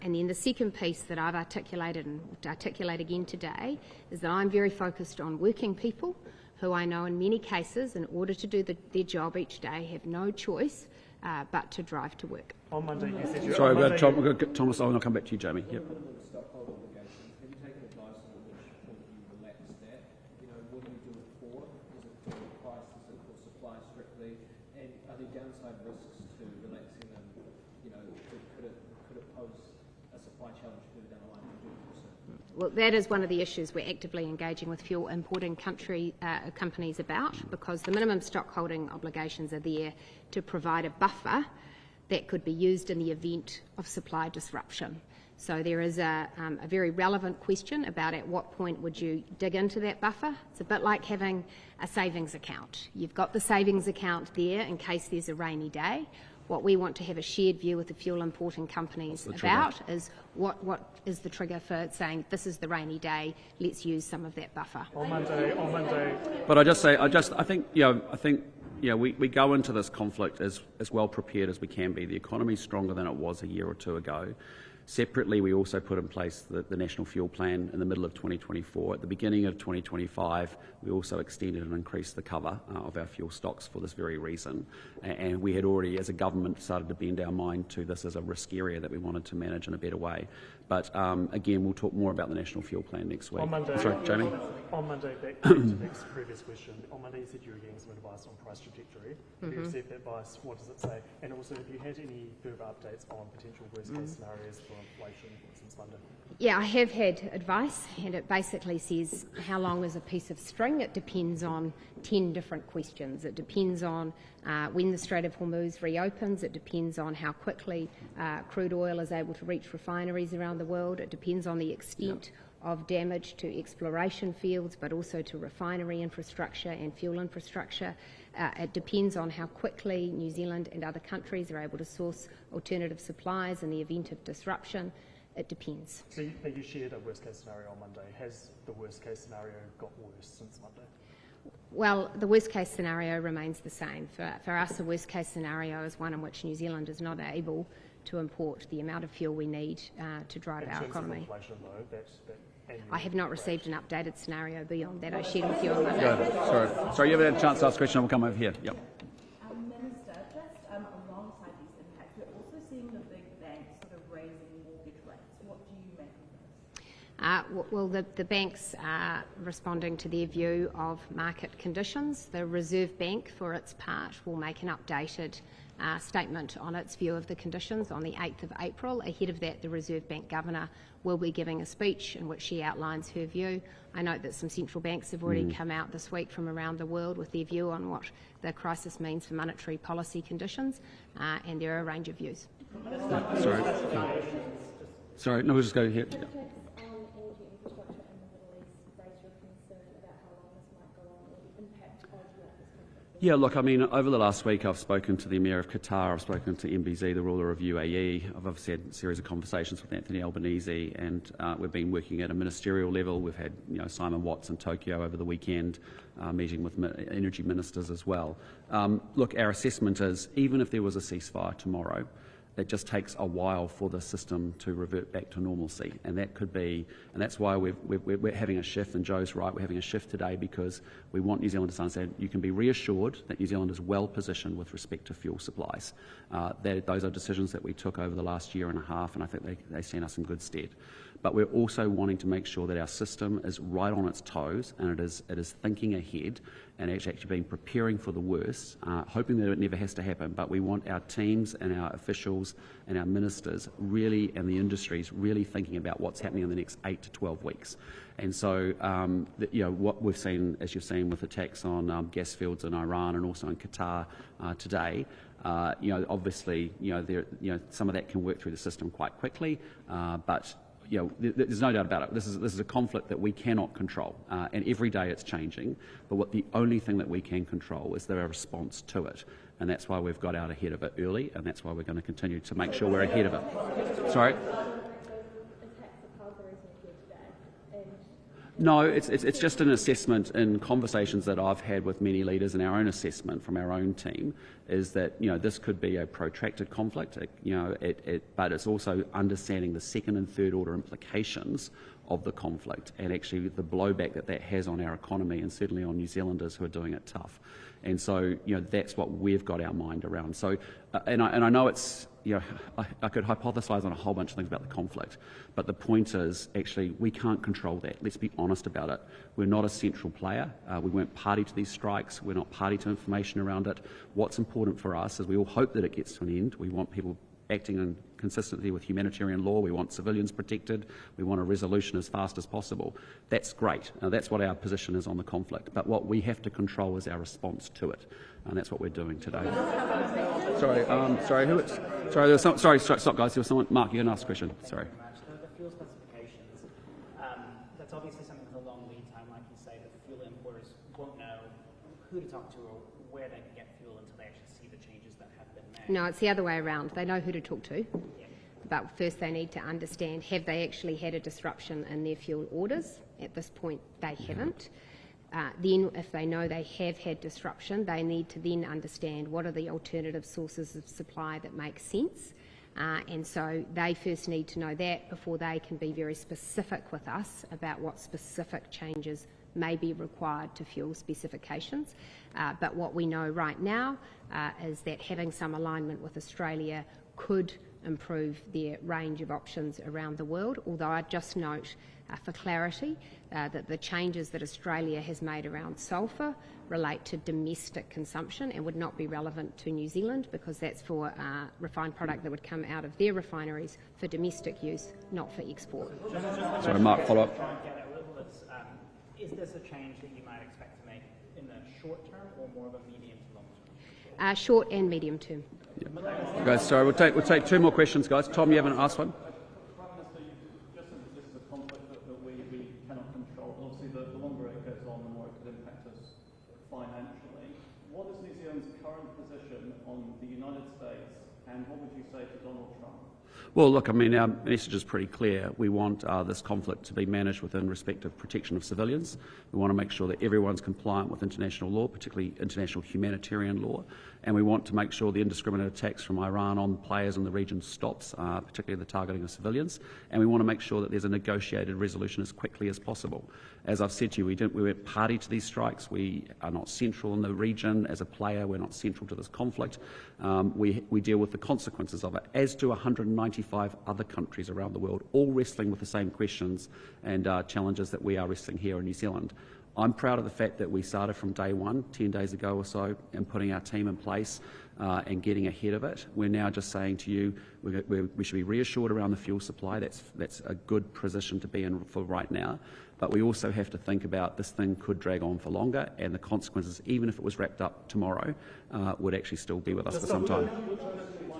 K: And then the second piece that I've articulated and articulate again today is that I'm very focused on working people who I know in many cases, in order to do their job each day, have no choice but to drive to work.
L: On Monday, you said
J: sorry, we've got Thomas. I'll come back to you, Jamie. Yep.
K: Well, that is one of the issues we're actively engaging with fuel importing companies about, because the minimum stock holding obligations are there to provide a buffer that could be used in the event of supply disruption. So there is a very relevant question about at what point would you dig into that buffer. It's a bit like having a savings account. You've got the savings account there in case there's a rainy day. What we want to have a shared view with the fuel importing companies about is what is the trigger for saying this is the rainy day, let's use some of that buffer.
L: On Monday.
J: But I think we go into this conflict as well prepared as we can be. The economy is stronger than it was a year or two ago. Separately, we also put in place the National Fuel Plan in the middle of 2024. At the beginning of 2025, we also extended and increased the cover of our fuel stocks for this very reason. And we had already, as a government, started to bend our mind to this as a risk area that we wanted to manage in a better way. But again, we'll talk more about the National Fuel Plan next week.
L: On Monday,
J: sorry, Jamie?
L: On Monday, back to Nick's previous question. On Monday, you said you were getting some advice on price trajectory. Have you received that advice? What does it say? And also, have you had any further updates on potential worst-case scenarios for inflation since Monday?
K: Yeah, I have had advice, and it basically says how long is a piece of string. It depends on 10 different questions. It depends on when the Strait of Hormuz reopens. It depends on how quickly crude oil is able to reach refineries around the world. It depends on the extent of damage to exploration fields, but also to refinery infrastructure and fuel infrastructure. It depends on how quickly New Zealand and other countries are able to source alternative supplies in the event of disruption. It depends.
L: So you shared a worst-case scenario on Monday. Has the worst-case scenario got worse since Monday?
K: Well, the worst-case scenario remains the same. For us, the worst-case scenario is one in which New Zealand is not able to import the amount of fuel we need to drive our economy.
L: Of inflation, though,
K: I have not received an updated scenario beyond that I shared with you on Monday.
J: Sorry, you haven't had a chance to ask a question. We'll come over here. Yep.
Q: Minister, just alongside these impacts, we're also seeing the big banks sort of raising mortgage rates. What do you make of this?
K: Well, the banks are responding to their view of market conditions. The Reserve Bank, for its part, will make an updated statement on its view of the conditions on the 8th of April. Ahead of that, the Reserve Bank Governor will be giving a speech in which she outlines her view. I note that some central banks have already come out this week from around the world with their view on what the crisis means for monetary policy conditions, and there are a range of views.
J: Sorry, no, we'll just go here. Yeah, look, I mean, over the last week I've spoken to the Emir of Qatar, I've spoken to MBZ, the ruler of UAE, I've obviously had a series of conversations with Anthony Albanese, and we've been working at a ministerial level. We've had Simon Watts in Tokyo over the weekend, meeting with energy ministers as well. Look, our assessment is, even if there was a ceasefire tomorrow, it just takes a while for the system to revert back to normalcy, and that could be, and that's why we're having a shift. And Joe's right, we're having a shift today because we want New Zealanders to understand you can be reassured that New Zealand is well positioned with respect to fuel supplies. Those are decisions that we took over the last year and a half, and I think they stand us in good stead. But we're also wanting to make sure that our system is right on its toes, and it is thinking ahead and actually preparing for the worst, hoping that it never has to happen. But we want our teams and our officials and our ministers really, and the industries really thinking about what's happening in the next 8 to 12 weeks. And so, what we've seen, as you've seen with attacks on gas fields in Iran and also in Qatar today, obviously, some of that can work through the system quite quickly, but there's no doubt about it. This is a conflict that we cannot control, and every day it's changing. But the only thing that we can control is their response to it, and that's why we've got out ahead of it early, and that's why we're going to continue to make sure we're ahead of it. Sorry. No, it's just an assessment in conversations that I've had with many leaders, and our own assessment from our own team is that this could be a protracted conflict, but it's also understanding the second and third order implications of the conflict and actually the blowback that has on our economy and certainly on New Zealanders who are doing it tough. And so that's what we've got our mind around. So and I know it's I could hypothesise on a whole bunch of things about the conflict, but the point is actually we can't control that. Let's be honest about it. We're not a central player. We weren't party to these strikes. We're not party to information around it. What's important for us is we all hope that it gets to an end. We want people acting in consistency with humanitarian law. We want civilians protected. We want a resolution as fast as possible. That's great. That's what our position is on the conflict. But what we have to control is our response to it, and that's what we're doing today. Sorry, stop, guys. There was someone. Mark, you're going to ask a question. Sorry.
R: The fuel specifications. That's obviously something with a long lead time. Like you say, the fuel importers won't know who to talk to or where they can get fuel until they actually see the changes that have been made.
K: No, it's the other way around. They know who to talk to, but first they need to understand, have they actually had a disruption in their fuel orders? At this point, they haven't. Then, if they know they have had disruption, they need to then understand what are the alternative sources of supply that make sense. And so they first need to know that before they can be very specific with us about what specific changes may be required to fuel specifications. But what we know right now is that having some alignment with Australia could improve their range of options around the world, although I'd just note for clarity that the changes that Australia has made around sulphur relate to domestic consumption and would not be relevant to New Zealand because that's for refined product that would come out of their refineries for domestic use, not for export.
J: Sorry, Mark, follow up.
R: Is this a change that you might expect to make in the short term or more of a medium to long term?
K: Short and medium term.
J: Yeah. Guys, sorry, we'll take two more questions, guys. Tom, you haven't asked one?
L: Prime Minister, just as this is a conflict that we cannot control, obviously the longer it goes on, the more it could impact us financially. What is New Zealand's current position on the United States, and what would you say to Donald Trump?
J: Well, look, I mean, our message is pretty clear. We want this conflict to be managed within respect of protection of civilians. We want to make sure that everyone's compliant with international law, particularly international humanitarian law. And we want to make sure the indiscriminate attacks from Iran on players in the region stops, particularly the targeting of civilians. And we want to make sure that there's a negotiated resolution as quickly as possible. As I've said to you, we weren't party to these strikes. We are not central in the region as a player. We're not central to this conflict. We deal with the consequences of it, as do 194 95 other countries around the world, all wrestling with the same questions and challenges that we are wrestling here in New Zealand. I'm proud of the fact that we started from day one, 10 days ago or so, and putting our team in place and getting ahead of it. We're now just saying to you, we should be reassured around the fuel supply. That's a good position to be in for right now. But we also have to think about this thing could drag on for longer, and the consequences, even if it was wrapped up tomorrow, would actually still be with us for some time.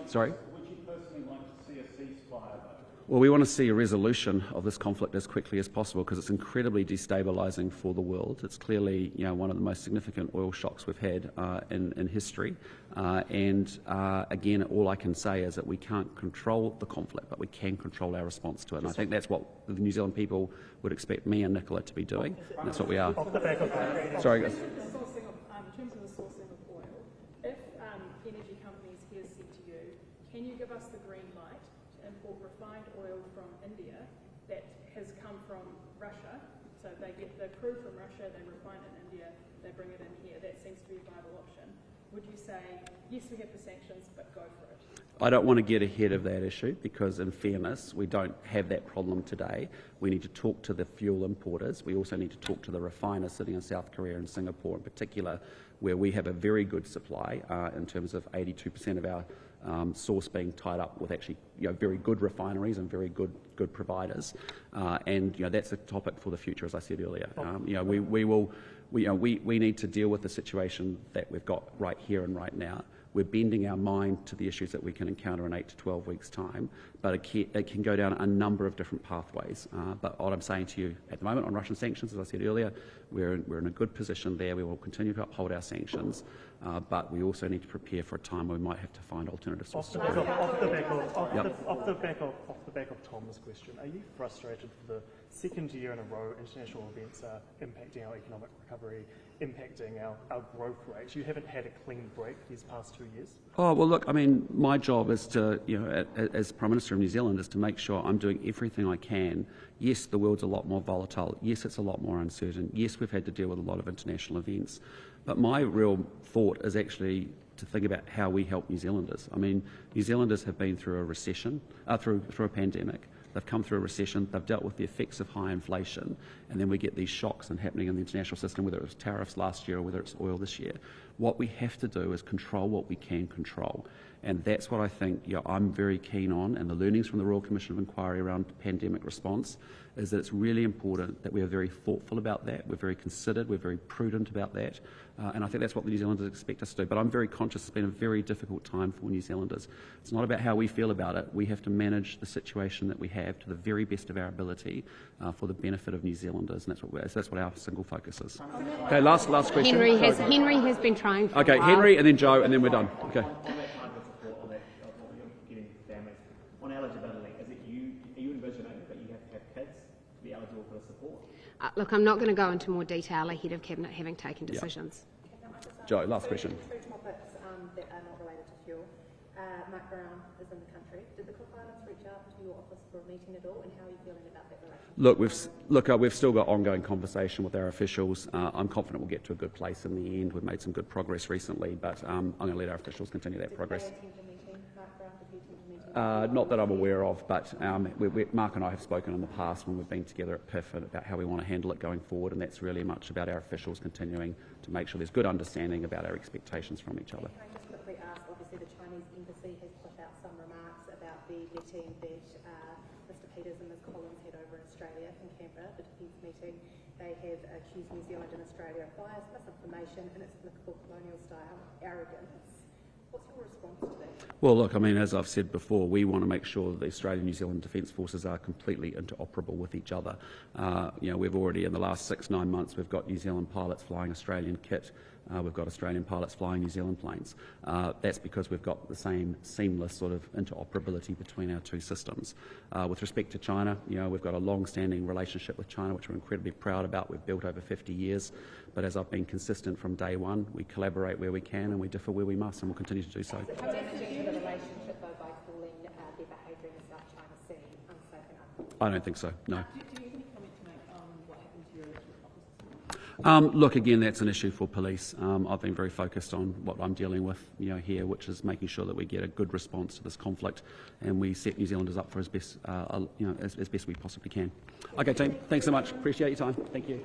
J: Sorry?
L: Would you personally like to see a ceasefire?
J: Well, we want to see a resolution of this conflict as quickly as possible because it's incredibly destabilising for the world. It's clearly, one of the most significant oil shocks we've had in history. Again, all I can say is that we can't control the conflict, but we can control our response to it. And I think that's what the New Zealand people would expect me and Nicola to be doing. And that's what we are. Sorry, guys.
N: In terms of the sourcing of oil, if energy companies here said to you, can you give us the green light to import refined oil from India that has come from Russia? So they get the crude from Russia, they refine it in India, they bring it in here. That seems to be a viable option. Would you say, yes, we have the sanctions, but go for it?
J: I don't want to get ahead of that issue because, in fairness, we don't have that problem today. We need to talk to the fuel importers. We also need to talk to the refiners sitting in South Korea and Singapore in particular, where we have a very good supply in terms of 82% of our source being tied up with actually very good refineries and very good providers. That's a topic for the future, as I said earlier. We need to deal with the situation that we've got right here and right now. We're bending our mind to the issues that we can encounter in 8 to 12 weeks' time, but it can go down a number of different pathways. But what I'm saying to you at the moment on Russian sanctions, as I said earlier, we're in a good position there. We will continue to uphold our sanctions, but we also need to prepare for a time where we might have to find alternative sources.
L: Off the back of Tom's question, are you frustrated for the second year in a row international events are impacting our economic recovery, impacting our growth rates? You haven't had a clean break these past 2 years?
J: Oh, well, look, I mean, my job is to, as Prime Minister of New Zealand, is to make sure I'm doing everything I can. Yes, the world's a lot more volatile. Yes, it's a lot more uncertain. Yes, we've had to deal with a lot of international events. But my real thought is actually to think about how we help New Zealanders. I mean, New Zealanders have been through a recession, through a pandemic. They've come through a recession, they've dealt with the effects of high inflation, and then we get these shocks happening in the international system, whether it was tariffs last year or whether it's oil this year. What we have to do is control what we can control. And that's what I think I'm very keen on, and the learnings from the Royal Commission of Inquiry around pandemic response is that it's really important that we are very thoughtful about that, we're very considered, we're very prudent about that, and I think that's what the New Zealanders expect us to do. But I'm very conscious it's been a very difficult time for New Zealanders. It's not about how we feel about it. We have to manage the situation that we have to the very best of our ability for the benefit of New Zealanders, and that's what our single focus is. Okay, last question.
K: Henry has been trying for a
J: Okay,
K: while.
J: Henry and then Joe, and then we're done. Okay.
P: On eligibility, are you envisioning that you have to have kids to be eligible for the support?
K: Look, I'm not going to go into more detail ahead of Cabinet having taken decisions.
J: Joe, last question.
M: Two topics that are not related to fuel. Mark Brown is in the country. Did the Cook Islands reach out to your office for a meeting at all, and how are you feeling about that relationship?
J: We've still got ongoing conversation with our officials. I'm confident we'll get to a good place in the end. We've made some good progress recently, but I'm going to let our officials continue that progress. Not that I'm aware of, but Mark and I have spoken in the past when we've been together at PIF about how we want to handle it going forward, and that's really much about our officials continuing to make sure there's good understanding about our expectations from each other.
M: Can I just quickly ask, obviously the Chinese embassy has put out some remarks about the meeting that Mr Peters and Ms Collins had over in Australia, in Canberra, the defence meeting. They have accused New Zealand and Australia of bias, misinformation, inexplicable colonial style arrogance. What's your response to that?
J: Well, look, I mean, as I've said before, we want to make sure that the Australian and New Zealand Defence Forces are completely interoperable with each other. We've already, in the last 6-9 months, we've got New Zealand pilots flying Australian kit. We've got Australian pilots flying New Zealand planes. That's because we've got the same seamless sort of interoperability between our two systems. With respect to China, we've got a long-standing relationship with China, which we're incredibly proud about. We've built over 50 years. But as I've been consistent from day one, we collaborate where we can and we differ where we must, and we'll continue to do so.
M: Damaging to the relationship, though, by calling their behaviour in the South China Sea unsafe and unlawful?
J: I don't think so, no.
O: Do you have any comment to make on what happened to your electorate office?
J: Look, again, that's an issue for police. I've been very focused on what I'm dealing with, here, which is making sure that we get a good response to this conflict, and we set New Zealanders up for as best, as best we possibly can. Okay, team. Thanks so much. Appreciate your time. Thank you.